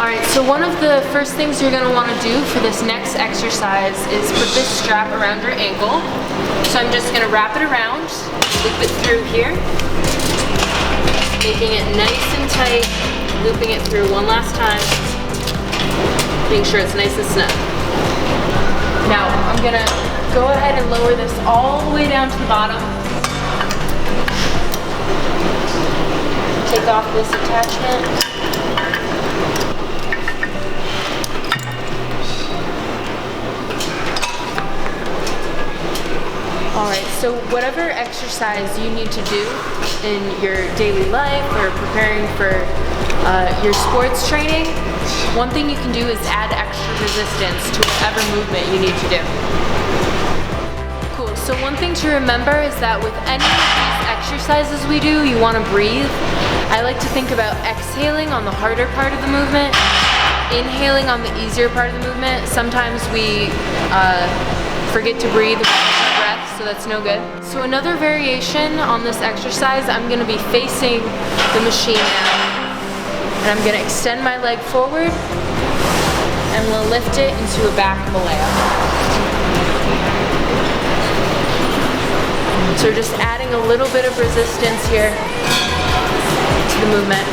Alright, so one of the first things you're going to want to do for this next exercise is put this strap around your ankle. So I'm just going to wrap it around, loop it through here, making it nice and tight, looping it through one last time, making sure it's nice and snug. Now I'm going to go ahead and lower this all the way down to the bottom. Take off this attachment. Alright, so whatever exercise you need to do in your daily life or preparing for your sports training, one thing you can do is add extra resistance to whatever movement you need to do. Cool, so one thing to remember is that with any of these exercises we do, you want to breathe. I like to think about exhaling on the harder part of the movement, inhaling on the easier part of the movement. Sometimes we forget to breathe breath, so that's no good. So another variation on this exercise, I'm going to be facing the machine now. And I'm going to extend my leg forward and we'll lift it into a back Malaya. So we're just adding a little bit of resistance here to the movement.